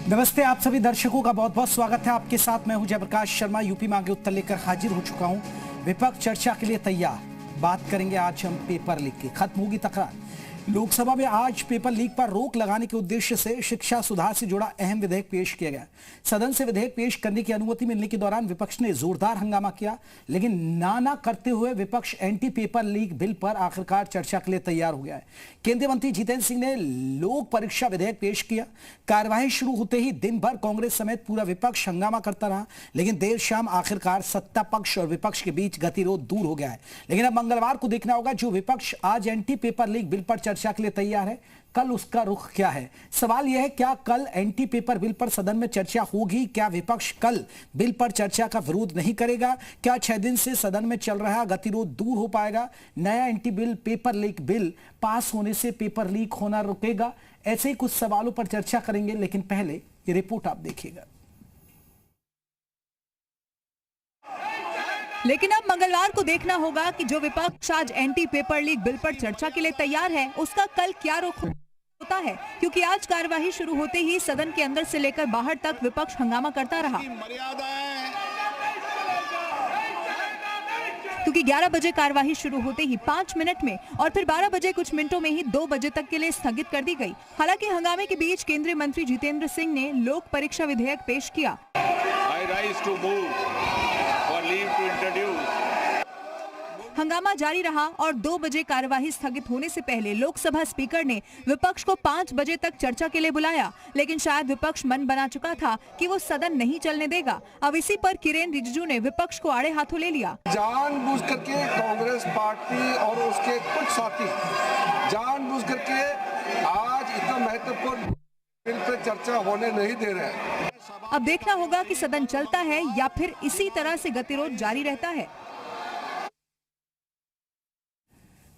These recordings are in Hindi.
नमस्ते, आप सभी दर्शकों का बहुत बहुत स्वागत है। आपके साथ मैं हूं जयप्रकाश शर्मा। यूपी मांगे उत्तर लेकर हाजिर हो चुका हूं। विपक्ष चर्चा के लिए तैयार। बात करेंगे आज हम पेपर लीक की। खत्म होगी तकरार। लोकसभा में आज पेपर लीक पर रोक लगाने के उद्देश्य से शिक्षा सुधार से जुड़ा अहम विधेयक पेश किया गया। सदन से विधेयक पेश करने की अनुमति मिलने के दौरान विपक्ष ने जोरदार हंगामा किया, लेकिन ना करते हुए विपक्ष एंटी पेपर लीक बिल पर आखिरकार चर्चा के लिए तैयार हो गया है। केंद्रीय मंत्री जितेंद्र सिंह ने लोक परीक्षा विधेयक पेश किया। कार्यवाही शुरू होते ही दिन भर कांग्रेस समेत पूरा विपक्ष हंगामा करता रहा, लेकिन देर शाम आखिरकार सत्ता पक्ष और विपक्ष के बीच गतिरोध दूर हो गया है। लेकिन अब मंगलवार को देखना होगा, जो विपक्ष आज एंटी पेपर लीक बिल पर चर्चा के लिए तैयार है, कल उसका रुख क्या है। सवाल यह है, क्या कल एंटी पेपर बिल पर सदन में चर्चा होगी? क्या विपक्ष कल बिल पर चर्चा का विरोध नहीं करेगा? क्या 6 दिन से सदन में चल रहा गतिरोध दूर हो पाएगा? नया anti bill paper leak bill pass होने से पेपर लीक होना रुकेगा? ऐसे ही कुछ सवालों पर चर्चा करेंगे, लेकिन पहले ये रिपोर्ट आप देखिएगा। लेकिन अब मंगलवार को देखना होगा कि जो विपक्ष आज एंटी पेपर लीक बिल पर चर्चा के लिए तैयार है, उसका कल क्या रुख होता है, क्योंकि आज कार्यवाही शुरू होते ही सदन के अंदर से लेकर बाहर तक विपक्ष हंगामा करता रहा। क्योंकि 11 बजे कार्यवाही शुरू होते ही 5 मिनट में और फिर 12 बजे कुछ मिनटों में ही 2 बजे तक के लिए स्थगित कर दी गई। हालांकि हंगामे के बीच केंद्रीय मंत्री जितेंद्र सिंह ने लोक परीक्षा विधेयक पेश किया। हंगामा जारी रहा और 2 बजे कार्यवाही स्थगित होने से पहले लोकसभा स्पीकर ने विपक्ष को 5 बजे तक चर्चा के लिए बुलाया, लेकिन शायद विपक्ष मन बना चुका था कि वो सदन नहीं चलने देगा। अब इसी पर किरेन रिजिजू ने विपक्ष को आड़े हाथों ले लिया। जानबूझ करके कांग्रेस पार्टी और उसके कुछ साथी जानबूझ करके आज इतना महत्वपूर्ण बिल पर चर्चा होने नहीं दे रहे हैं। अब देखना होगा कि सदन चलता है या फिर इसी तरह से गतिरोध जारी रहता है।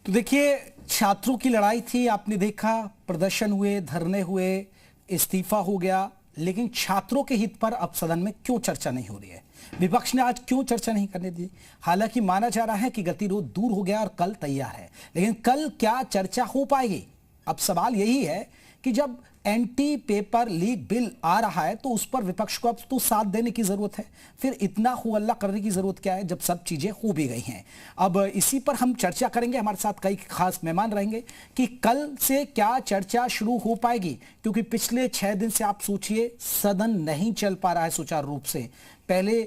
तो देखिए, छात्रों की लड़ाई थी, आपने देखा, प्रदर्शन हुए, धरने हुए, इस्तीफा हो गया, लेकिन छात्रों के हित पर अब सदन में क्यों चर्चा नहीं हो रही है? विपक्ष ने आज क्यों चर्चा नहीं करने दी? हालांकि माना जा रहा है कि गतिरोध दूर हो गया और कल तैयार है, लेकिन कल क्या चर्चा हो पाएगी? अब सवाल यही है कि जब एंटी पेपर लीक बिल आ रहा है तो उस पर विपक्ष को अब तो साथ देने की जरूरत है, फिर इतना हो हल्ला करने की जरूरत क्या है जब सब चीजें हो भी गई हैं। अब इसी पर हम चर्चा करेंगे। हमारे साथ कई खास मेहमान रहेंगे कि कल से क्या चर्चा शुरू हो पाएगी, क्योंकि पिछले 6 दिन से आप सोचिए सदन नहीं चल पा रहा है सुचारू रूप से। पहले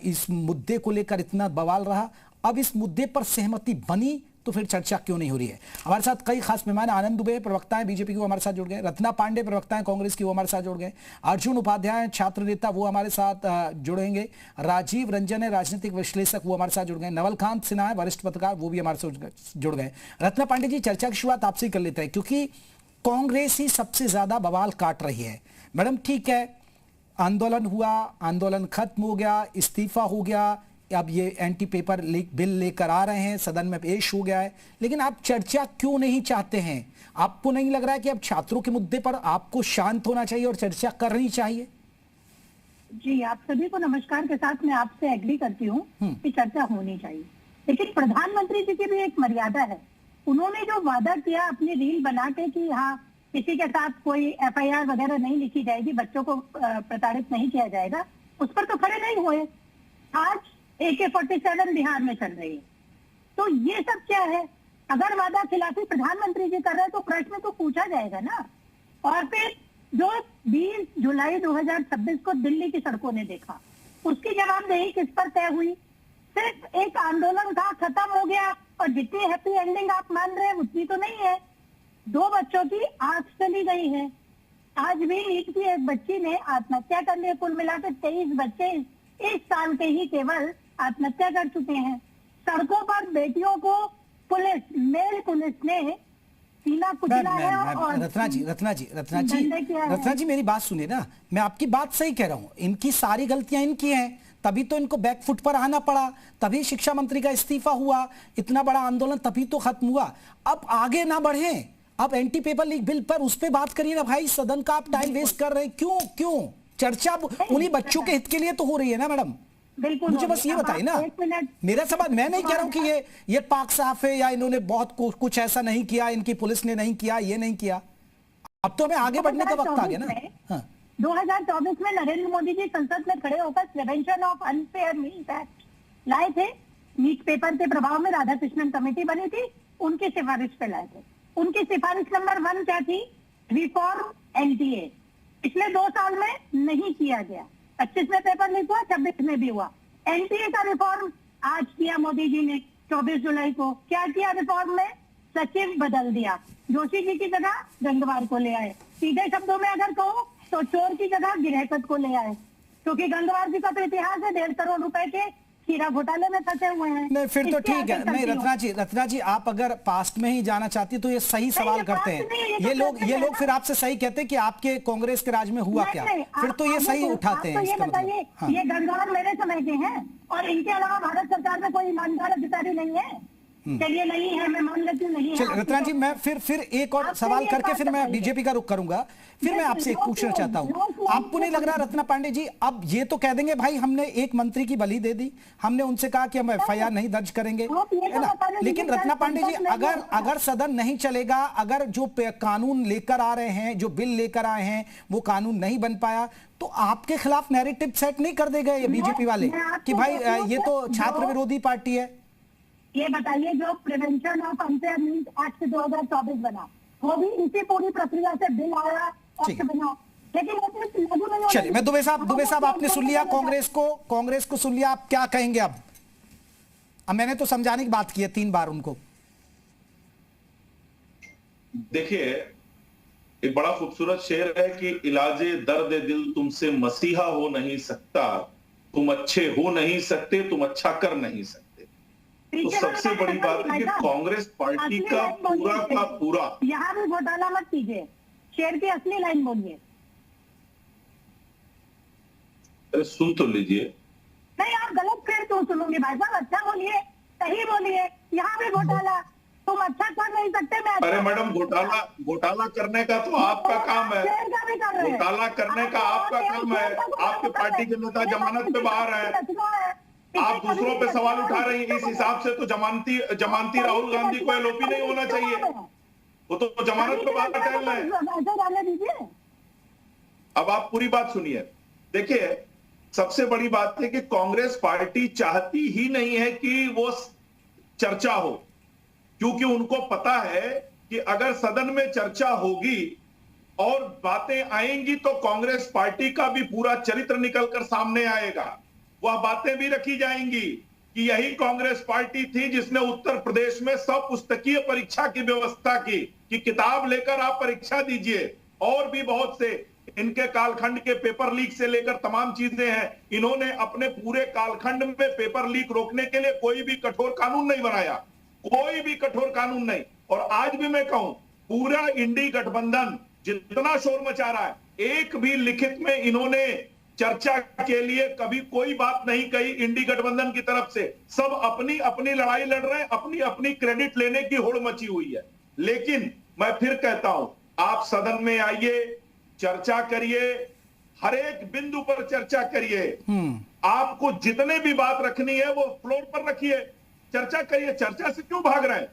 इस मुद्दे को लेकर इतना बवाल रहा, अब इस मुद्दे पर सहमति बनी तो फिर चर्चा क्यों नहीं हो रही है। हमारे साथ कई खास मेहमान, आनंद दुबे प्रवक्ता हैं बीजेपी की, वो हमारे साथ जुड़ गए। रत्ना पांडे प्रवक्ता हैं कांग्रेस की, वो हमारे साथ जुड़ गए। अर्जुन उपाध्याय छात्र नेता, वो हमारे साथ जुड़ेंगे। राजीव रंजन है राजनीतिक विश्लेषक, वो हमारे साथ जुड़ गए। नवलकांत सिन्हा है वरिष्ठ पत्रकार, वो भी हमारे साथ जुड़ गए। रत्ना पांडे जी, चर्चा की शुरुआत आपसे ही कर लेते हैं, क्योंकि कांग्रेस ही सबसे ज्यादा बवाल काट रही है। मैडम, ठीक है, आंदोलन हुआ, आंदोलन खत्म हो गया, इस्तीफा हो गया, अब ये एंटी पेपर लीक बिल लेकर आ रहे हैं, सदन में पेश हो गया है, लेकिन आप चर्चा क्यों नहीं चाहते हैं? आपको नहीं लग रहा है कि अब छात्रों के मुद्दे पर आपको शांत होना चाहिए और चर्चा करनी चाहिए? जी, आप सभी को नमस्कार के साथ मैं आपसे एग्री करती हूँ कि चर्चा होनी चाहिए, लेकिन प्रधानमंत्री जी की भी एक मर्यादा है। उन्होंने जो वादा किया अपनी रील बना के कि हाँ किसी के साथ कोई FIR वगैरह नहीं लिखी जाएगी, बच्चों को प्रताड़ित नहीं किया जाएगा, उस पर तो खड़े नहीं हुए। आज AK-47 बिहार में चल रही है, तो ये सब क्या है? अगर वादा खिलाफी प्रधानमंत्री जी कर रहे हैं तो प्रश्न तो पूछा जाएगा ना। और फिर जो 20 जुलाई 2026 को दिल्ली की सड़कों ने देखा, उसकी जवाबदेही किस पर तय हुई? सिर्फ एक आंदोलन था, खत्म हो गया, और जितनी हैप्पी एंडिंग आप मान रहे हैं उतनी तो नहीं है। 2 बच्चों की आंख चली गई है। आज भी नीट की एक बच्ची ने आत्महत्या कर ली। कुल मिलाकर 23 बच्चे इस साल के ही केवल आत्महत्या कर चुके हैं। सड़कों पर बेटियों को मेल पुलिस ने सीना कुचला है। और रत्ना जी मेरी बात सुनिए ना, मैं आपकी बात सही कह रहा हूँ, इनकी सारी गलतियां इनकी हैं, तभी तो इनको बैकफुट पर आना पड़ा, तभी शिक्षा मंत्री का इस्तीफा हुआ, इतना बड़ा आंदोलन तभी तो खत्म हुआ। अब आगे ना बढ़े, अब एंटी पेपर लीक बिल पर उस पर बात करिए ना भाई। सदन का आप टाइम वेस्ट कर रहे हैं, क्यों? चर्चा उन्हीं बच्चों के हित के लिए तो हो रही है ना मैडम। बिल्कुल, मुझे बस ये बताइए ना, मेरा सवाल, मैं नहीं कह रहा हूं कि ये पाक साफ है या इन्होंने बहुत कुछ ऐसा नहीं किया, इनकी पुलिस ने नहीं किया, ये नहीं किया। अब तो हमें आगे बढ़ने का वक्त आ गया ना। हाँ। 2024 में नरेंद्र मोदी जी संसद में खड़े होकर prevention of unfair meat act लाए थे। मीट पेपर के प्रभाव में राधाकृष्णन कमेटी बनी थी, उनकी सिफारिश पे लाए थे। उनकी सिफारिश नंबर 1 क्या थी? Reform NTA. पिछले 2 साल में नहीं किया गया। 25 में पेपर लीक हुआ, 26 में भी हुआ। एनटीए का रिफॉर्म आज किया मोदी जी ने 24 जुलाई को। क्या किया रिफॉर्म में? सचिव बदल दिया। जोशी जी की जगह गंगवार को ले आए। सीधे शब्दों में अगर कहो तो चोर की जगह गिरहकत को ले आए, क्योंकि गंगवार जी का तो इतिहास है 1.5 करोड़ रुपए के हीरा घोटाले में फंसे हुए हैं। नहीं फिर तो इसके ठीक है। आगे नहीं चलती रत्ना जी आप अगर पास्ट में ही जाना चाहती तो ये सही सवाल ये करते पास्ट नहीं, हैं। ये तो ये है लोग ना। फिर आपसे सही कहते हैं कि आपके कांग्रेस के राज में हुआ नहीं, क्या, नहीं, फिर तो ये आप सही तो- उठाते हैं आप तो ये इसका मतलब। बताइए, हाँ। ये गंगवार मेरे समय के हैं और इनके अलावा भारत सरकार में कोई ईमानदार अधिकारी नहीं है। चलिए नहीं है, मैं मान लेती हूँ नहीं है। चलिए आपकी रत्ना जी तो- मैं फिर एक और आपसे सवाल ये करके बात फिर मैं बताइए। बीजेपी का रुख करूंगा। फिर मैं आपसे एक पूछना चाहता हूं, आपको नहीं लग रहा रत्ना पांडे जी अब ये तो कह देंगे भाई हमने एक मंत्री की बलि दे दी, हमने उनसे कहा कि हम एफआईआर नहीं दर्ज करेंगे, आप ये तो है ना? बता रहे लेकिन हैं कि रत्ना पांडे जी संसद में अगर होगा। अगर सदन नहीं चलेगा, अगर जो कानून लेकर आ रहे हैं, जो बिल लेकर आए हैं वो कानून नहीं बन पाया तो आपके खिलाफ नैरेटिव सेट नहीं कर देगा ये बीजेपी वाले मैं आपको कि भाई कहती हूँ ये तो कि छात्र जो- विरोधी पार्टी है? ये बताइए, जो prevention of unfair meat act 2024 बना, वो भी इसी पूरी प्रक्रिया से बिल आया, ठीक एक्ट है। बना, लेकिन वो तो लागू नहीं होने चलिए मैं दुबे दिया। साहब आपने सुन लिया कांग्रेस को सुन लिया, आप क्या कहेंगे अब मैंने तो समझाने की बात की है 3 बार उनको। देखिए एक बड़ा खूबसूरत शेर है कि इलाजे दर्द दिल तुमसे मसीहा हो नहीं सकता, तुम अच्छे हो नहीं सकते, तुम अच्छा कर नहीं सकते। तो पीछे सबसे वाला बड़ी बात है कि भाई साहब, कांग्रेस पार्टी असली का लाइन बोलिए। पूरा का पूरा, यहाँ भी घोटाला मत कीजिए, शेर की असली लाइन बोलिए। अरे सुन तो लीजिए। नहीं, आप गलत फिर क्यों सुनूंगी भाई साहब? अच्छा बोलिए, सही बोलिए। यहाँ भी घोटाला, तुम अच्छा कर नहीं सकते, मैं अच्छा अरे मैडम घोटाला करने का तो आपका काम है, शेर का भी कर रहे हैं। घोटाला करने का आपका काम है। आपके पार्टी के नेता जमानत पे बाहर है, आप दूसरों पे सवाल उठा रही हैं। इस हिसाब से तो जमानती राहुल गांधी को एलओपी नहीं होना चाहिए, वो तो जमानत पे बाहर टहल रहे हैं। डालने दीजिए। अब आप पूरी बात सुनिए। देखिए सबसे बड़ी बात है कि कांग्रेस पार्टी चाहती ही नहीं है कि वो चर्चा हो, क्योंकि उनको पता है कि अगर सदन में चर्चा होगी और बातें आएंगी तो कांग्रेस पार्टी का भी पूरा चरित्र निकलकर सामने आएगा। वह बातें भी रखी जाएंगी कि यही कांग्रेस पार्टी थी जिसने उत्तर प्रदेश में सब पुस्तकीय परीक्षा की व्यवस्था की कि किताब लेकर आप परीक्षा दीजिए। और भी बहुत से इनके कालखंड के पेपर लीक से लेकर तमाम चीजें हैं। इन्होंने अपने पूरे कालखंड में पेपर लीक रोकने के लिए कोई भी कठोर कानून नहीं बनाया, कोई भी कठोर कानून नहीं। और आज भी मैं कहूं पूरा इंडी गठबंधन जितना शोर मचा रहा है, एक भी लिखित में इन्होंने चर्चा के लिए कभी कोई बात नहीं कही इंडी गठबंधन की तरफ से। सब अपनी अपनी लड़ाई लड़ रहे हैं, अपनी अपनी क्रेडिट लेने की होड़ मची हुई है। लेकिन मैं फिर कहता हूं, आप सदन में आइए, चर्चा करिए, हर एक बिंदु पर चर्चा करिए। आपको जितने भी बात रखनी है वो फ्लोर पर रखिए, चर्चा करिए। चर्चा से क्यों भाग रहे हैं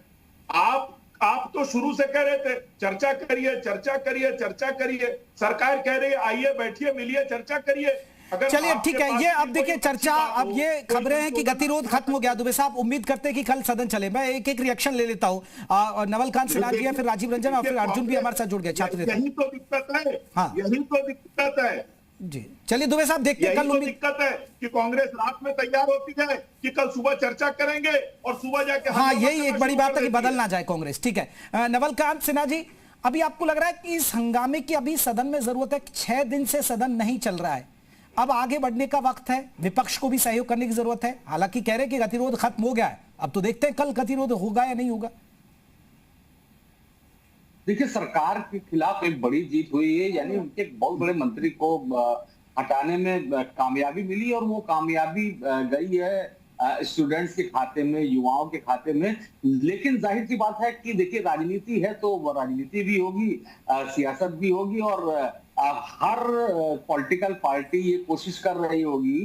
आप तो शुरू से कह रहे थे चर्चा करिए, चर्चा करिए, चर्चा करिए। सरकार कह रही है आइए बैठिए मिलिए चर्चा करिए। अगर चलिए आपके ठीक है, पास ये भी अब देखिए कोई चर्चा, अच्छी बात अब हो, ये कोई खबरें हैं कि संशोधन गतिरोध खत्म हो गया। दुबे साहब उम्मीद करते हैं कि कल सदन चले। मैं एक एक रिएक्शन ले लेता हूं। नवल कांत सिन्हा जी है, फिर राजीव रंजन और फिर अर्जुन भी हमारे साथ जुड़ गए, छात्र नेता। यही तो दिक्कत है। हाँ। यही तो दिक्कत है। जी चलिए दुबे साहब देखते हैं यही कल तो उम्मीद। दिक्कत है कि कांग्रेस रात में तैयार होती है कि कल सुबह चर्चा करेंगे और सुबह जाके हाँ हंगामा यही एक करना बड़ी शुरू बात कर है कि देती बदल ना जाए कांग्रेस। ठीक है नवल कांत सिन्हा जी, अभी आपको लग रहा है कि इस हंगामे की अभी सदन में जरूरत है? 6 दिन से सदन नहीं चल रहा है, अब आगे बढ़ने का वक्त है, विपक्ष को भी सहयोग करने की जरूरत है। हालांकि कह रहे हैं कि गतिरोध खत्म हो गया है, अब तो देखते हैं कल गतिरोध होगा या नहीं होगा। देखिए सरकार के खिलाफ एक बड़ी जीत हुई है, यानी उनके एक बहुत बड़े मंत्री को हटाने में कामयाबी मिली और वो कामयाबी गई है स्टूडेंट्स के खाते में, युवाओं के खाते में। लेकिन जाहिर सी बात है कि देखिए राजनीति है तो राजनीति भी होगी, सियासत भी होगी और हर पॉलिटिकल पार्टी ये कोशिश कर रही होगी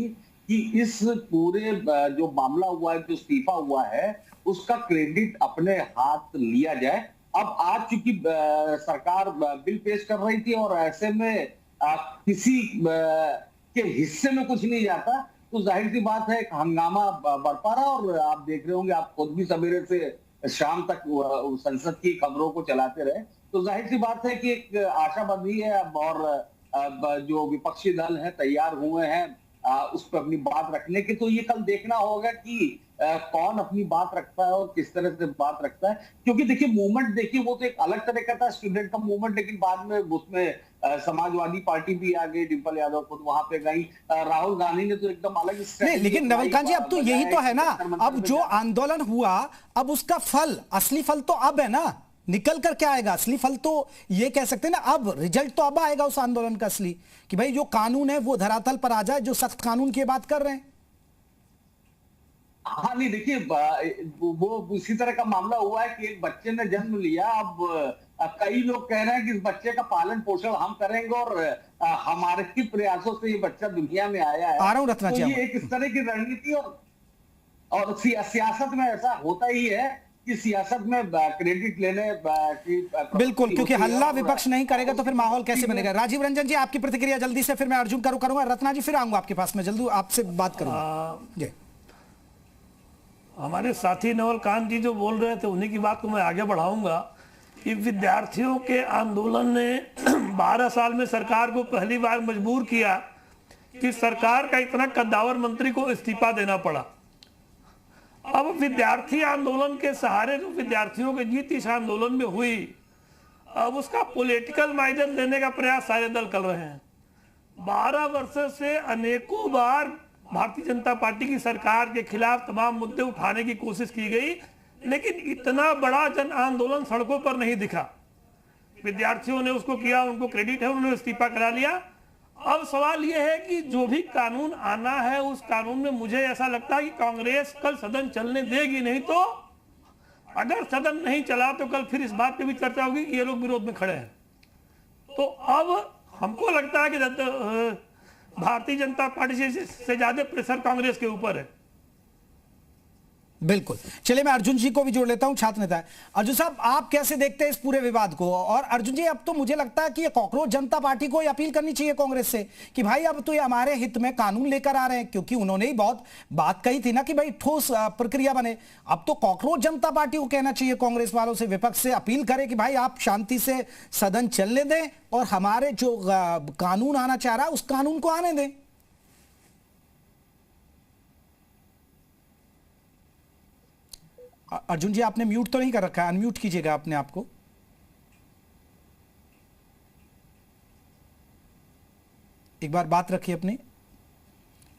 कि इस पूरे जो मामला हुआ है, जो इस्तीफा हुआ है, उसका क्रेडिट अपने हाथ लिया जाए। अब आज चूंकि सरकार बिल पेश कर रही थी और ऐसे में किसी के हिस्से में कुछ नहीं जाता, तो जाहिर सी बात है हंगामा बढ़ता रहा। और आप देख रहे होंगे, आप खुद भी सवेरे से शाम तक संसद की खबरों को चलाते रहे, तो जाहिर सी बात है कि एक आशा बंधी है अब, और जो विपक्षी दल है तैयार हुए हैं उस पर अपनी बात रखने की। तो ये कल देखना होगा कि कौन अपनी बात रखता है और किस तरह से बात रखता है। क्योंकि देखिए मूवमेंट, देखिए वो तो एक अलग तरह का था स्टूडेंट का मूवमेंट, लेकिन बाद में उसमें समाजवादी पार्टी भी आ गई, डिंपल यादव खुद वहां पे गई, राहुल गांधी ने तो एकदम अलग नहीं, लेकिन नवलकांत जी अब तो यही तो है ना, अब जो आंदोलन हुआ अब उसका फल, असली फल तो अब है ना, निकल कर क्या आएगा असली फल, तो ये कह सकते हैं ना, अब रिजल्ट तो अब आएगा उस आंदोलन का असली, कि भाई जो कानून है वो धरातल पर आ जाए, जो सख्त कानून की बात कर रहे हैं। हाँ नहीं, देखिए वो उसी तरह का मामला हुआ है कि एक बच्चे ने जन्म लिया। अब कई लोग कह रहे हैं कि इस बच्चे का पालन पोषण हम करेंगे और हमारे ही प्रयासों से ये बच्चा दुनिया में आया है। आ रहा हूं रत्ना जी, तो ये एक इस तरह की रणनीति, और सियासत में ऐसा होता ही है कि सियासत में क्रेडिट लेने की बिल्कुल, क्योंकि हल्ला विपक्ष नहीं करेगा तो फिर माहौल कैसे बनेगा। राजीव रंजन जी आपकी प्रतिक्रिया जल्दी से, फिर मैं अर्जुन करूंगा, रत्ना जी फिर आऊंगा आपके पास, मैं जल्दी आपसे बात करूंगा जी। हमारे साथी नवलकांत जी जो बोल रहे थे उन्हीं की बात को मैं आगे बढ़ाऊंगा कि विद्यार्थियों के आंदोलन ने 12 साल में सरकार को पहली बार मजबूर किया कि सरकार का इतना कद्दावर मंत्री को इस्तीफा देना पड़ा। अब विद्यार्थी आंदोलन के सहारे जो विद्यार्थियों की जीत इस आंदोलन में हुई, अब उसका पॉलिटिकल माइलेज देने का प्रयास सारे दल कर रहे हैं। 12 वर्षों से अनेकों बार भारतीय जनता पार्टी की सरकार के खिलाफ तमाम मुद्दे उठाने की कोशिश की गई, लेकिन इतना बड़ा जन आंदोलन सड़कों पर नहीं दिखा। विद्यार्थियों ने उसको किया, उनको क्रेडिट है, उन्होंने इस्तीफा करा लिया। अब सवाल यह है कि जो भी कानून आना है उस कानून में मुझे ऐसा लगता है कि कांग्रेस कल सदन चलने देगी नहीं, तो अगर सदन नहीं चला तो कल फिर इस बात पे भी चर्चा होगी कि ये लोग विरोध में खड़े हैं। तो अब हमको लगता है कि भारतीय जनता पार्टी से ज्यादा प्रेशर कांग्रेस के ऊपर है। बिल्कुल, चलिए मैं अर्जुन जी को भी जोड़ लेता हूं, छात्र नेता है। अर्जुन साहब, आप कैसे देखते हैं इस पूरे विवाद को? और अर्जुन जी, अब तो मुझे लगता है कि ये कॉकरोच जनता पार्टी को अपील करनी चाहिए कांग्रेस से कि भाई अब तो ये हमारे हित में कानून लेकर आ रहे हैं, क्योंकि उन्होंने ही बहुत बात कही थी ना कि भाई ठोस प्रक्रिया बने। अब तो कॉकरोच जनता पार्टी को कहना चाहिए, कांग्रेस वालों से, विपक्ष से अपील करे कि भाई आप शांति से सदन चलने दें और हमारे जो कानून आना चाह रहा है उस कानून को आने दें। अर्जुन जी, आपने म्यूट तो नहीं कर रखा है, अनम्यूट कीजिएगा अपने आप को। एक बार बात रखिए अपनी,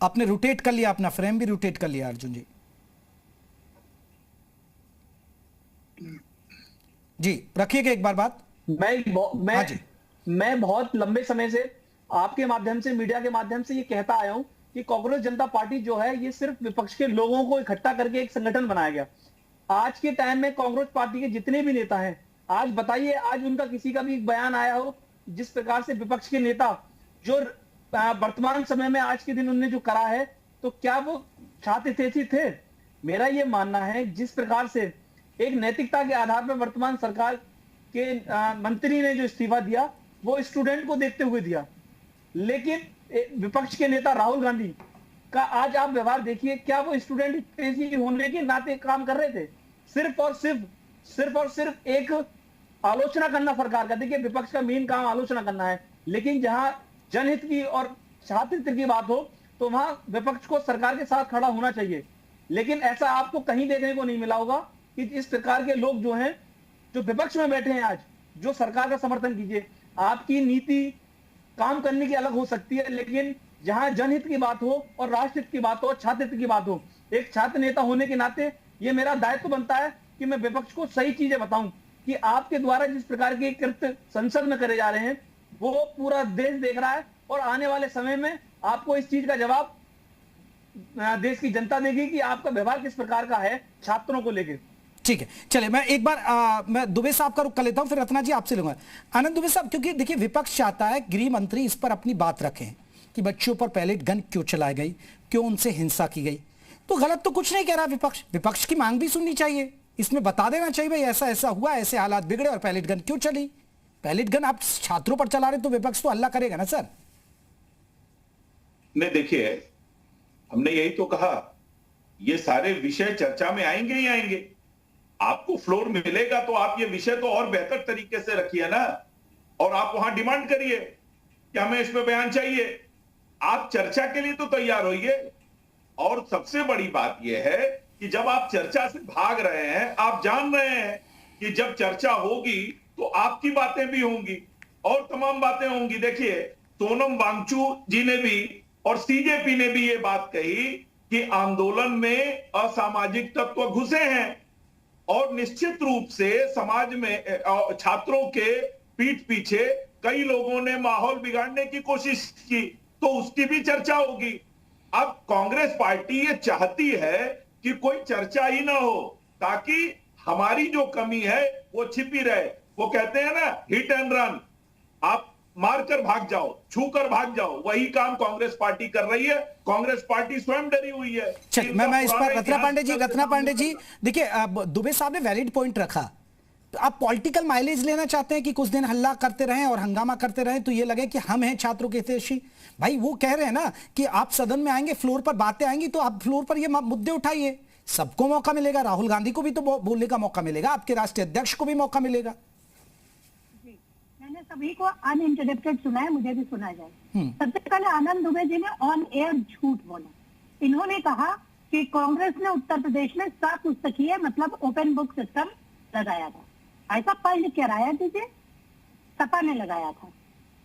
आपने रोटेट कर लिया, अपना फ्रेम भी रोटेट कर लिया अर्जुन जी। जी रखिएगा एक बार बात। मैं बहुत लंबे समय से आपके माध्यम से, मीडिया के माध्यम से ये कहता आया हूं कि कांग्रेस जनता पार्टी जो है ये सिर्फ विपक्ष के लोगों को इकट्ठा करके एक संगठन बनाया गया। आज के टाइम में कांग्रेस पार्टी के जितने भी नेता हैं, आज बताइए, आज उनका किसी का भी बयान आया हो जिस प्रकार से विपक्ष के नेता जो वर्तमान समय में आज के दिन उन्होंने जो करा है, तो क्या वो छात्र हितैषी थे? मेरा ये मानना है जिस प्रकार से एक नैतिकता के आधार पर वर्तमान सरकार के मंत्री ने जो इस्तीफा दिया वो स्टूडेंट को देखते हुए दिया, लेकिन विपक्ष के नेता राहुल गांधी का आज आप व्यवहार देखिए, क्या वो स्टूडेंट हितैषी होने के नाते काम कर रहे थे? सिर्फ और सिर्फ एक आलोचना करना सरकार का। देखिए विपक्ष का मेन काम आलोचना करना है, लेकिन जहां जनहित की और छात्र हित की बात हो तो वहां विपक्ष को सरकार के साथ खड़ा होना चाहिए। लेकिन ऐसा आपको कहीं देखने को नहीं मिला होगा कि इस प्रकार के लोग जो हैं, जो विपक्ष में बैठे हैं आज, जो सरकार का समर्थन कीजिए। आपकी नीति काम करने की अलग हो सकती है, लेकिन जहां जनहित की बात हो और राष्ट्र हित की बात हो, छात्र हित की बात हो, एक छात्र नेता होने के नाते ये मेरा दायित्व बनता है कि मैं विपक्ष को सही चीजें बताऊं कि आपके द्वारा जिस प्रकार के कृत्य संसद में करे जा रहे हैं वो पूरा देश देख रहा है, और आने वाले समय में आपको इस चीज का जवाब देश की जनता देगी कि आपका व्यवहार किस प्रकार का है छात्रों को लेकर। ठीक है, चलिए मैं एक बार मैं दुबे साहब का रुख कर लेता हूं, फिर रत्ना जी आपसे लूंगा। आनंद दुबे साहब, क्योंकि देखिए विपक्ष चाहता है गृह मंत्री इस पर अपनी बात रखें कि बच्चों पर पैलेट गन क्यों चलाई गई, क्यों उनसे हिंसा की गई। तो गलत तो कुछ नहीं कह रहा विपक्ष की मांग भी सुननी चाहिए, इसमें बता देना चाहिए भाई ऐसा ऐसा हुआ, ऐसे हालात बिगड़े और पैलेट गन क्यों चली। पैलेट गन आप छात्रों पर चला रहे तो विपक्ष तो हल्ला करेगा ना सर। नहीं देखिए, हमने यही तो कहा, ये सारे विषय चर्चा में आएंगे ही आएंगे। आपको फ्लोर मिलेगा तो आप ये विषय तो और बेहतर तरीके से रखिए ना, और आप वहां डिमांड करिए कि हमें इस पे बयान चाहिए। आप चर्चा के लिए तो तैयार होइए। और सबसे बड़ी बात यह है कि जब आप चर्चा से भाग रहे हैं, आप जान रहे हैं कि जब चर्चा होगी तो आपकी बातें भी होंगी और तमाम बातें होंगी। देखिए, सोनम वांगचू जी ने भी और सीजेपी ने भी ये बात कही कि आंदोलन में असामाजिक तत्व घुसे हैं और निश्चित रूप से समाज में छात्रों के पीठ पीछे कई लोगों ने माहौल बिगाड़ने की कोशिश की, तो उसकी भी चर्चा होगी। अब कांग्रेस पार्टी ये चाहती है कि कोई चर्चा ही ना हो, ताकि हमारी जो कमी है वो छिपी रहे। वो कहते हैं ना, हिट एंड रन, आप मारकर भाग जाओ, छूकर भाग जाओ, वही काम कांग्रेस पार्टी कर रही है। कांग्रेस पार्टी स्वयं डरी हुई है। चलिए, मैं इस पर रत्ना पांडे जी देखिए, दुबे साहब ने वैलिड पॉइंट रखा। तो आप पॉलिटिकल माइलेज लेना चाहते हैं कि कुछ दिन हल्ला करते रहें और हंगामा करते रहें तो ये लगे कि हम हैं छात्रों के हितैषी। भाई वो कह रहे हैं ना कि आप सदन में आएंगे, फ्लोर पर बातें आएंगी, तो आप फ्लोर पर ये मुद्दे उठाइए, सबको मौका मिलेगा। राहुल गांधी को भी तो बोलने का मौका मिलेगा, आपके राष्ट्रीय अध्यक्ष को भी मौका मिलेगा। जी, मैंने सभी को अनइंटरप्टेड सुना है, मुझे भी सुना जाए। सबसे पहले आनंद दुबे जी ने ऑन एयर झूठ बोला। इन्होंने कहा कि कांग्रेस ने उत्तर प्रदेश में पुस्तकीय मतलब ओपन बुक सिस्टम लगाया था। ऐसा पढ़ लिख के आया दीजिए, सपा ने लगाया था।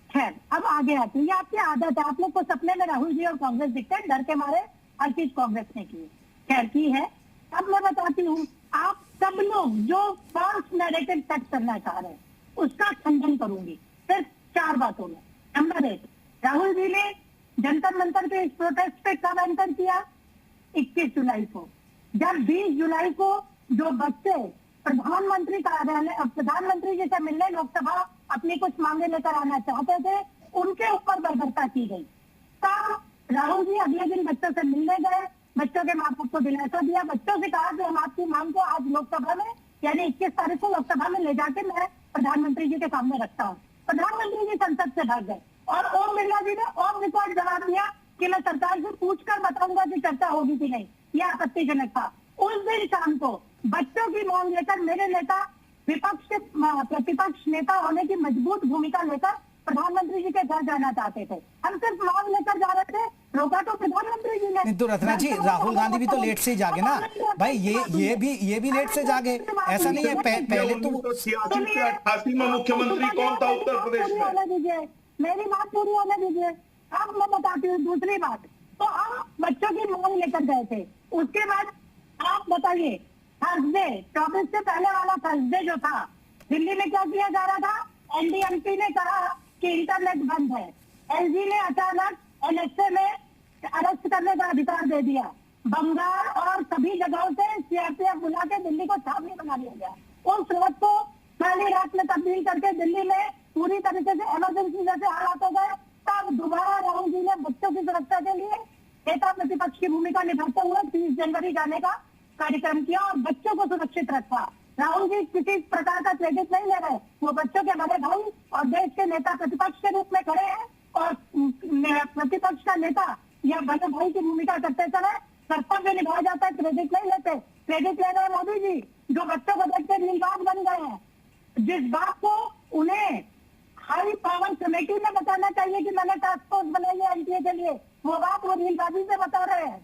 खैर, अब आगे आती है, ये आपकी आदत है, आप लोग को सपने में राहुल जी और कांग्रेस दिखते हैं, डर के मारे हर चीज कांग्रेस ने की। खैर की है। अब मैं बताती हूँ, आप सब लोग जो फॉल्स नैरेटिव सेट करना चाह रहे हैं उसका खंडन करूंगी सिर्फ 4 बातों में। नंबर 1, राहुल जी ने जंतर मंतर के इस प्रोटेस्ट पे कब एंटर किया? 21 जुलाई को। जब 20 जुलाई को जो बच्चे प्रधानमंत्री कार्यालय, प्रधानमंत्री जी से मिलने लोकसभा अपनी कुछ मांगे लेकर आना चाहते थे, उनके ऊपर बर्बरता की गई। तब राहुल जी अगले दिन बच्चों से मिलने गए, बच्चों के माँ बाप को दिलासा दिया, बच्चों से कहा कि हम आपकी मांग को आज लोकसभा में यानी 21 तारीख को लोकसभा में ले जाके मैं प्रधानमंत्री जी के सामने रखता हूँ। प्रधानमंत्री जी संसद से भाग गए और ओम बिरला जी ने ऑन रिकॉर्ड जवाब दिया कि मैं सरकार से पूछकर बताऊंगा कि चर्चा होगी कि नहीं। यह आपत्तिजनक था। उस दिन शाम को बच्चों की मांग लेकर मेरे नेता विपक्ष के प्रतिपक्ष नेता होने की मजबूत भूमिका लेकर प्रधानमंत्री जी के घर जाना चाहते थे। हम सिर्फ मांग लेकर जा रहे थे, रोका तो प्रधानमंत्री जी ने। नहीं तो रत्ना जी, राहुल गांधी भी तो लेट से ही जागे ना भाई, ये भी लेट से जागे, ऐसा नहीं है। पहले तो 86 से 88 में मुख्यमंत्री कौन था उत्तर प्रदेश में? मेरी बात पूरी होने दीजिए। अब मैं बताती हूँ दूसरी बात। तो हम बच्चों की मांग लेकर गए थे, उसके बाद आप बताइए, थर्सडे 24 से पहले वाला थर्सडे जो था, दिल्ली में क्या किया जा रहा था? एनडीएमपी ने कहा कि इंटरनेट बंद है। एलजी ने अचानक एनएसए में अरेस्ट करने का अधिकार दे दिया। बंगाल और सभी जगहों से सीआरपीएफ बुला के दिल्ली को छावनी बना दिया गया। उस रात को पहली रात में तब्दील करके दिल्ली में पूरी तरीके से इमरजेंसी जैसे हालात हो गए। तब दोबारा राहुल जी ने बच्चों की सुरक्षा के लिए नेता प्रतिपक्ष की भूमिका निभाते हुए 30 जनवरी जाने का कार्यक्रम किया और बच्चों को सुरक्षित रखा। राहुल जी किसी प्रकार का क्रेडिट नहीं ले रहे, वो बच्चों के बड़े भाई और देश के नेता प्रतिपक्ष के रूप में खड़े हैं और प्रतिपक्ष का नेता या बड़े भाई की भूमिका करते समय कर्तव्य निभाया जाता है, क्रेडिट नहीं लेते। क्रेडिट ले रहे हैं मोदी जी, जो बच्चों को देखते रीलबाज बन गए हैं। जिस बात को उन्हें हाई पावर कमेटी में बताना चाहिए कि मैंने टास्क फोर्स बनाई है एनटीए के लिए, वो बात वो रीलबाजी से बता रहे हैं।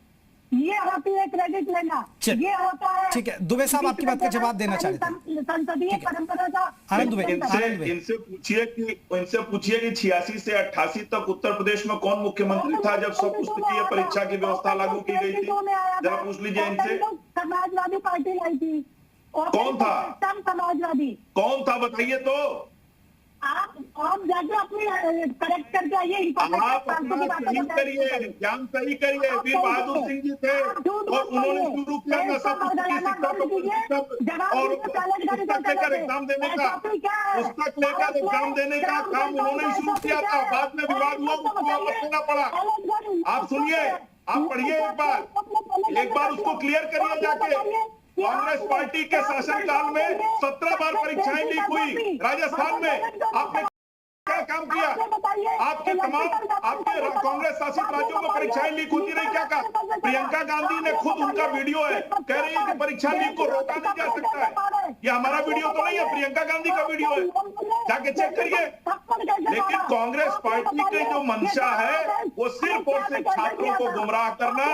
ये होती है क्रेडिट लेना, ये होता है। ठीक है, दुबे साहब आपकी बात का जवाब देना चाहते हैं। संसदीय परंपरा का आनंद दुबे, इनसे पूछिए कि 86 से 88 तक उत्तर प्रदेश में कौन मुख्यमंत्री था जब सब पुस्तकीय परीक्षा की व्यवस्था लागू की गई थी? जरा पूछ लीजिए इनसे। समाजवादी पार्टी लाई थी। कौन था? समाजवादी कौन था, बताइए तो। आप जाके अपनी करेक्ट करके आइए। आप अपना सही करिए, ज्ञान सही करिए। वीर बहादुर सिंह जी थे और उन्होंने शुरू किया नशा मुक्ति शिक्षा और पुस्तक लेकर एग्जाम देने का, पुस्तक लेकर एग्जाम देने का काम उन्होंने शुरू किया था। बाद में विवाद हुआ, उसको वापस लेना पड़ा। आप सुनिए, आप पढ़िए एक बार उसको क्लियर करिए जाके। कांग्रेस पार्टी के शासनकाल में 17 बार परीक्षाएं लीक हुई राजस्थान में। आपने क्या काम किया? आपके तमाम आपके कांग्रेस शासित राज्यों में परीक्षाएं लीक होती रही, क्या कहा? प्रियंका गांधी ने खुद, उनका वीडियो है, कह रही है कि परीक्षा लीक को रोका नहीं जा सकता है। ये हमारा वीडियो तो नहीं है, प्रियंका गांधी का वीडियो है, जाके चेक करिए। लेकिन कांग्रेस पार्टी की जो मंशा है वो सिर्फ और सिर्फ छात्रों को गुमराह करना,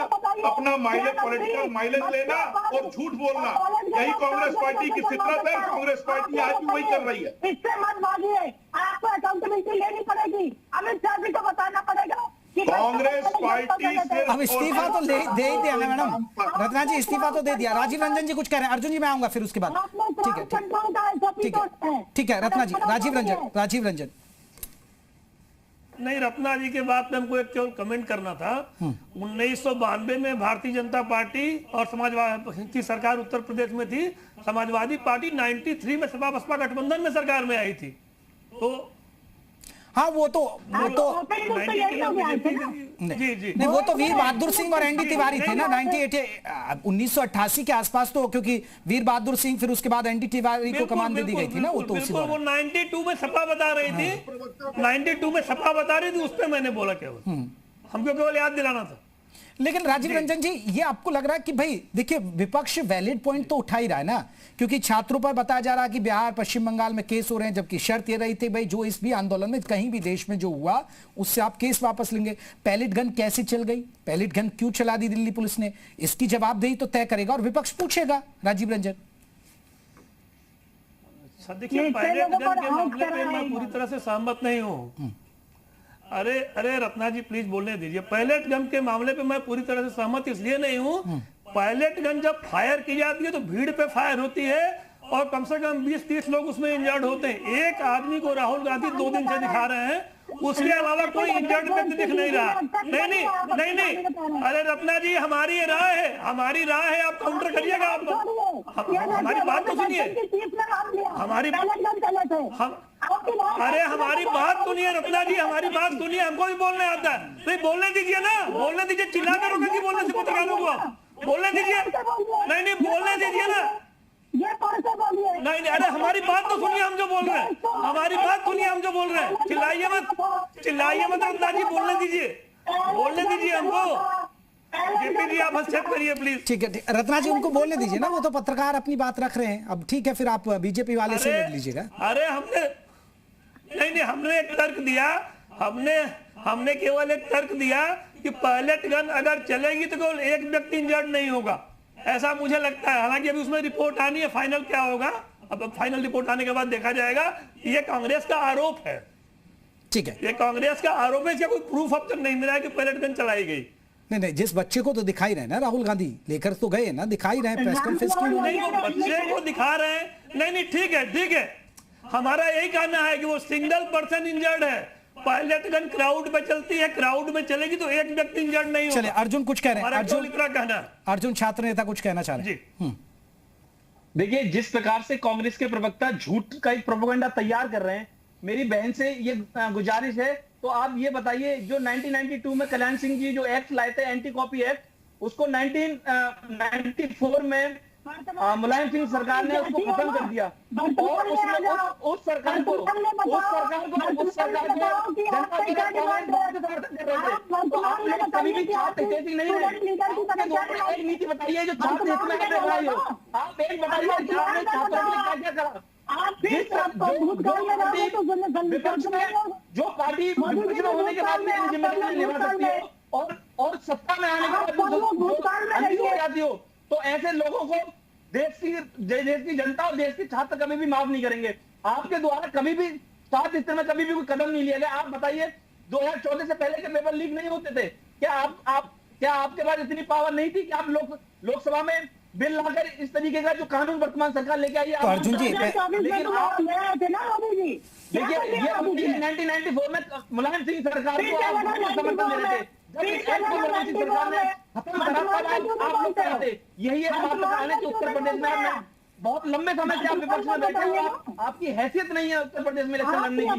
अपना माइलेज, पॉलिटिकल माइलेज लेना और झूठ बोलना, यही कांग्रेस पार्टी की फितरत है। कांग्रेस पार्टी आज भी वही कर रही है। इससे मत भागिए, आपको अकाउंटेबिलिटी लेनी पड़ेगी, अमित शाह जी को बताना पड़ेगा। कांग्रेस पार्टी से अब इस्तीफा तो दे ही दिया ना मैडम, रत्ना जी इस्तीफा तो दे दिया। राजीव रंजन जी कुछ कह रहे हैं, अर्जुन जी मैं आऊंगा फिर उसके बाद। ठीक है ठीक है रत्ना जी, राजीव रंजन। नहीं, रत्ना जी के बाद में हमको एक केवल कमेंट करना था। 1992 में भारतीय जनता पार्टी और समाजवादी की सरकार उत्तर प्रदेश में थी, समाजवादी पार्टी 93 में सपा बसपा गठबंधन में सरकार में आई थी। तो हाँ वो तो जी जी नहीं, वो तो वीर बहादुर सिंह और एनडी तिवारी थे ना 1988 के आसपास, तो क्योंकि वीर बहादुर सिंह फिर उसके बाद एनडी तिवारी को कमान दे दी गई थी ना, वो तो उसी वो 92 में सपा बता रही थी, 92 में सपा बता रही थी, उस पर मैंने बोला केवल, हमको केवल याद दिलाना था। लेकिन राजीव रंजन जी, ये आपको लग रहा है कि भाई देखिए विपक्ष वैलिड पॉइंट तो उठा ही रहा है ना, क्योंकि छात्रों पर बताया जा रहा है कि बिहार पश्चिम बंगाल में केस हो रहे हैं, जबकि शर्त ये रही थी भाई जो इस भी आंदोलन में कहीं भी देश में जो हुआ उससे आप केस वापस लेंगे। पैलेट गन कैसे चल गई, पैलेट गन क्यों चला दी दिल्ली पुलिस ने, इसकी जवाबदेही तो तय करेगा और विपक्ष पूछेगा। राजीव रंजन देखिए, पैलेट गन के मामले पे मैं पूरी तरह से सहमत नहीं हूँ। अरे रत्ना जी प्लीज बोलने दीजिए। पैलेट गन के मामले पे मैं पूरी तरह से सहमत इसलिए नहीं हूं, पैलेट गन जब फायर की जाती है तो भीड़ पे फायर होती है और कम से कम 20-30 लोग उसमें इंजर्ड होते हैं। एक आदमी को राहुल गांधी 2 दिन से दिखा रहे हैं, उसके अलावा कोई इंजर्ड व्यक्ति दिख नहीं रहा। नहीं, अरे रत्ना जी हमारी राय है, आप काउंटर करिएगा। आप हमारी बात तो सुनिए, अरे हमारी बात सुनिए रत्ना जी, हमारी बात सुनिए, हमको भी बोलने आता है। नहीं बोलने दीजिए ना, बोलने दीजिए, चिल्ला करोगे कि बोलने से पत्रकारों को बोलने दीजिए। नहीं बोलने दीजिए ना, नहीं अरे हमारी बात तो सुनिए, हम जो बोल रहे हैं, हमारी बात सुनिए, हम जो बोल रहे हैं। चिल्लाइए मत रत्ना जी, बोलने दीजिए हमको। जेपी जी आप हस्तक्षेप करिए प्लीज। ठीक है रत्ना जी, उनको बोलने दीजिए ना, वो तो पत्रकार अपनी बात रख रहे हैं। अब ठीक है, फिर आप बीजेपी वाले से लड़ लीजिएगा। अरे हमने एक तर्क दिया, हमने केवल एक तर्क दिया कि पैलेट गन अगर चलेगी तो केवल एक व्यक्ति इंजर्ड नहीं होगा, ऐसा मुझे लगता है। हालांकि अभी उसमें रिपोर्ट आनी है, फाइनल क्या होगा अब फाइनल रिपोर्ट आने के बाद देखा जाएगा। ये कांग्रेस का आरोप है, ठीक है, ये कांग्रेस का आरोप है, इसका कोई प्रूफ अब तक नहीं मिला है कि पैलेट गन चलाई गई। नहीं, जिस बच्चे को तो दिखाई रहे ना, राहुल गांधी लेकर तो गए ना, दिखाई रहे प्रेस कॉन्फ्रेंस की। नहीं वो बच्चे को दिखा रहे हैं, नहीं ठीक है, हमारा यही कहना है कि वो सिंगल पर्सन इंजर्ड है। पैलेट गन क्राउड में चलती है, क्राउड में चलेगी तो एक व्यक्ति इंजर्ड नहीं होगा। चलिए अर्जुन कुछ कह रहे हैं, अर्जुन छात्र नेता कुछ कहना चाह रहे हैं। देखिए, जिस प्रकार से कांग्रेस के प्रवक्ता झूठ का एक प्रोपेगेंडा तैयार कर रहे हैं, मेरी बहन से ये गुजारिश है, तो आप ये बताइए जो 1992 में कल्याण सिंह जी जो एक्ट लाए थे, एंटी कॉपी एक्ट, उसको 1994 में मुलायम सिंह सरकार ने उसको खत्म कर दिया और उसमें उस सरकार को जनता के समर्थन कर रहे थे। तो आप लोग कभी भी छात्र हितैषी नहीं रहे। आपके द्वारा एक नीति बताइए जो छात्र हित में रही हो। आप एक बताइए आपने छात्रों के लिए क्या करा। विपक्ष में जो पार्टी विपक्ष में होने के बाद में जिम्मेदारी निभा सकती है और सत्ता में आने के बाद हो जाती हो, तो ऐसे लोगों को देश की जनता और देश के छात्र कभी भी माफ नहीं करेंगे। आपके द्वारा कभी भी छात्र हित में कभी भी कोई कदम नहीं लिया गया। आप बताइए 2014 से पहले के पेपर लीक नहीं होते थे क्या आपके पास इतनी पावर नहीं थी कि आप लोकसभा में बिल लाकर इस तरीके का जो कानून वर्तमान सरकार लेके आई है? तो अर्जुन जी देखिए, ये 1994 में मुलायम सिंह सरकार को आप समर्थन दे रहे थे, सरकार ने खत्म करा, आप लोग कह रहे थे। यही एक बात बताने कि उत्तर प्रदेश में बहुत लंबे समय से आप विपक्ष में बैठे हैं और आपकी हैसियत नहीं है उत्तर प्रदेश में इलेक्शन लड़ने की,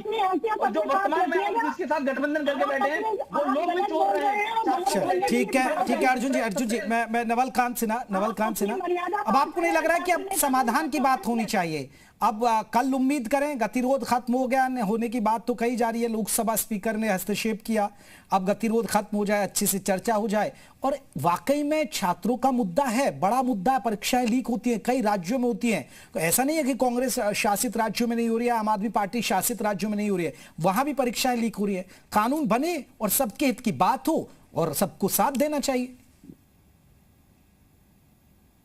और जो वर्तमान में आप जिसके साथ गठबंधन करके बैठे हैं वो लोग भी चोर रहे हैं। ठीक है अर्जुन जी, मैं नवल कांत सिन्हा। अब आपको नहीं लग रहा है कि अब समाधान की बात होनी चाहिए? अब कल उम्मीद करें गतिरोध खत्म हो गया होने की बात तो कही जा रही है, लोकसभा स्पीकर ने हस्तक्षेप किया, अब गतिरोध खत्म हो जाए, अच्छे से चर्चा हो जाए। और वाकई में छात्रों का मुद्दा है, बड़ा मुद्दा है, परीक्षाएं लीक होती हैं, कई राज्यों में होती हैं। तो ऐसा नहीं है कि कांग्रेस शासित राज्यों में नहीं हो रही है, आम आदमी पार्टी शासित राज्यों में नहीं हो रही है, वहां भी परीक्षाएं लीक हो रही है। कानून बने और सबके हित की बात हो और सबको साथ देना चाहिए।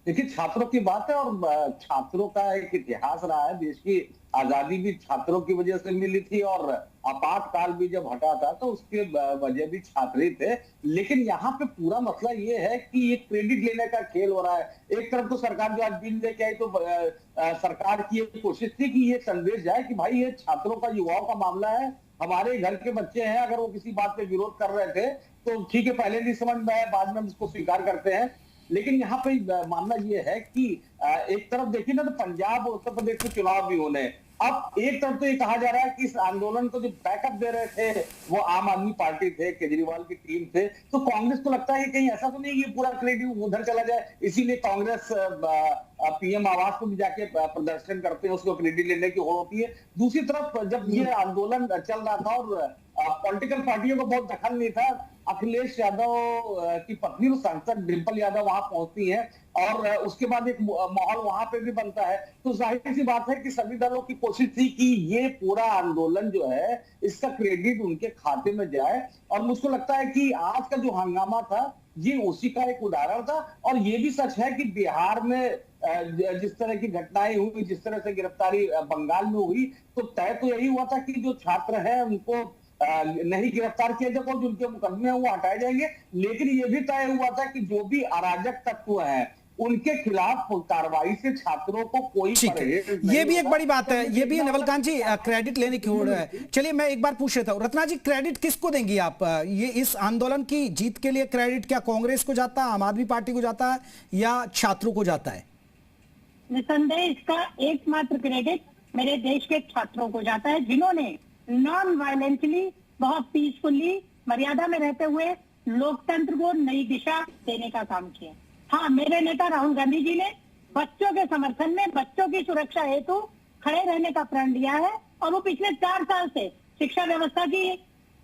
देखिए, छात्रों की बात है और छात्रों का एक इतिहास रहा है। देश की आजादी भी छात्रों की वजह से मिली थी और आपातकाल भी जब हटा था तो उसके वजह भी छात्र ही थे। लेकिन यहाँ पे पूरा मसला ये है कि ये क्रेडिट लेने का खेल हो रहा है। एक तरफ तो सरकार जो आज बिल लेके आई तो सरकार की एक कोशिश थी कि ये संदेश जाए कि भाई ये छात्रों का, युवाओं का मामला है, हमारे घर के बच्चे हैं, अगर वो किसी बात पे विरोध कर रहे थे तो ठीक है, पहले नहीं समझ में आया, बाद में हम इसको स्वीकार करते हैं। लेकिन यहाँ पे मामला ये है कि एक तरफ देखिए ना तो पंजाब और उत्तर प्रदेश में चुनाव भी होने, अब एक तरफ तो ये कहा जा रहा है कि इस आंदोलन को जो बैकअप दे रहे थे वो आम आदमी पार्टी थे, केजरीवाल की टीम थे। तो कांग्रेस को लगता है कि कहीं ऐसा तो नहीं ये पूरा क्रेडिट उधर चला जाए, इसीलिए कांग्रेस पीएम आवास को भी जाके प्रदर्शन करते हैं, उसको क्रेडिट लेने की होड़ होती है। दूसरी तरफ जब ये आंदोलन चल रहा था और पॉलिटिकल पार्टियों को बहुत दखल नहीं था, अखिलेश यादव की पत्नी और सांसद डिंपल यादव वहां पहुंचती है और उसके बाद एक माहौल वहां पे भी बनता है। तो जाहिर सी बात है कि सभी दलों की कोशिश थी कि ये पूरा आंदोलन जो है इसका क्रेडिट उनके खाते में जाए। और मुझको लगता है कि आज का जो हंगामा था ये उसी का एक उदाहरण था। और ये भी सच है कि बिहार में जिस तरह की घटनाएं हुई, जिस तरह से गिरफ्तारी बंगाल में हुई, तो तय तो यही हुआ था कि जो छात्र हैं उनको नहीं गिरफ्तार किया जाएगा, जो उनके मुकदमे हैं वो हटाए जाएंगे। लेकिन ये भी तय हुआ था कि जो भी अराजक तत्व हैं उनके खिलाफ कार्रवाई से छात्रों को कोई परहेज नहीं। ये भी एक बड़ी बात है, ये भी नवलकांत जी क्रेडिट लेने की होड़ है। चलिए मैं एक बार पूछ लेता हूँ, रत्ना जी क्रेडिट किसको देंगी आप? ये इस आंदोलन की जीत के लिए क्रेडिट क्या कांग्रेस को जाता है, आम आदमी पार्टी को जाता है या छात्रों को जाता है? निसंदेह इसका एकमात्र क्रेडिट मेरे देश के छात्रों को जाता है, जिन्होंने नॉन वायलेंटली, बहुत पीसफुली, मर्यादा में रहते हुए लोकतंत्र को नई दिशा देने का काम किया। हाँ, मेरे नेता राहुल गांधी जी ने बच्चों के समर्थन में, बच्चों की सुरक्षा हेतु खड़े रहने का प्रण लिया है और वो पिछले 4 साल से शिक्षा व्यवस्था की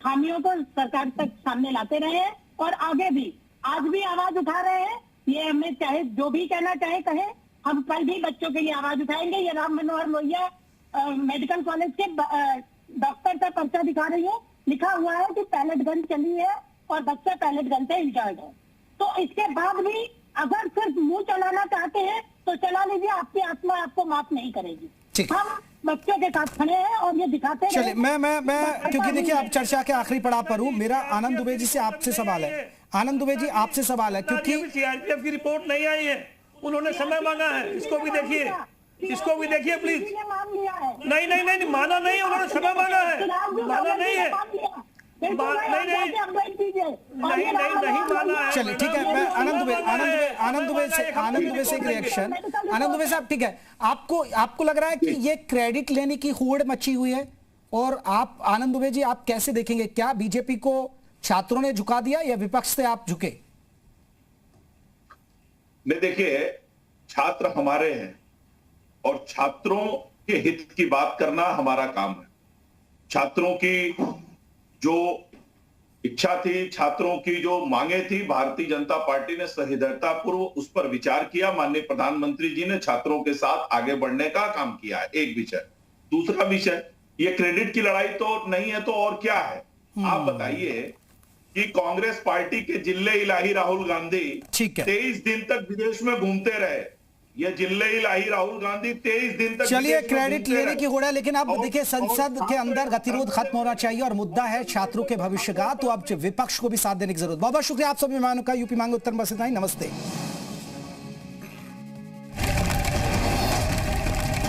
खामियों को सरकार तक सामने लाते रहे हैं और आगे भी, आज भी आवाज उठा रहे हैं। ये हमें चाहे जो भी कहना चाहे कहे, हम कल भी बच्चों के लिए आवाज उठाएंगे। ये राम मनोहर लोहिया मेडिकल कॉलेज के डॉक्टर का पर्चा दिखा रही है, लिखा हुआ है कि पैलेट गन चली है और बच्चा पैलेट गन से इंजर्ड है। तो इसके बाद भी अगर सिर्फ मुंह चलाना चाहते हैं तो चला लीजिए, आपकी आत्मा आपको माफ नहीं करेगी। हम बच्चों के साथ खड़े हैं और ये दिखाते हैं। चलिए मैं क्योंकि देखिए अब चर्चा के आखिरी पड़ाव पर हूं, मेरा आनंद दुबे जी से आपसे सवाल है। आनंद दुबे जी आपसे सवाल है, क्योंकि सीआरपीएफ की रिपोर्ट नहीं आई है, उन्होंने समय मांगा है, इसको भी देखिए, इसको भी देखिए प्लीज। नहीं माना नहीं, उन्होंने समय मांगा है, माना नहीं है, नहीं माना है। चलिए ठीक है, मैं आनंद दुबे से एक रिएक्शन। आनंद दुबे साहब, ठीक है, आपको लग रहा है कि ये क्रेडिट लेने की होड़ मची हुई है, और आप आनंद दुबे जी आप कैसे देखेंगे, क्या बीजेपी को छात्रों ने झुका दिया या विपक्ष से आप झुके? नहीं, देखिए, छात्र हमारे हैं और छात्रों के हित की बात करना हमारा काम है। छात्रों की जो इच्छा थी, छात्रों की जो मांगे थी, भारतीय जनता पार्टी ने सहृदयता पूर्व उस पर विचार किया। माननीय प्रधानमंत्री जी ने छात्रों के साथ आगे बढ़ने का काम किया है, एक विषय। दूसरा विषय, ये क्रेडिट की लड़ाई तो नहीं है तो और क्या है? आप बताइए कि कांग्रेस पार्टी के जिले इलाही राहुल गांधी 23 दिन तक विदेश में घूमते रहे। ये जिले इलाही राहुल गांधी 23 दिन तक, चलिए क्रेडिट लेने की होड़ है, लेकिन अब देखिए संसद के अंदर गतिरोध खत्म होना चाहिए और मुद्दा है छात्रों के भविष्य का, तो अब विपक्ष को भी साथ देने की जरूरत। बहुत बहुत शुक्रिया आप सभी मेहमानों का। यूपी मांगे उत्तर बस इतना ही, नमस्ते।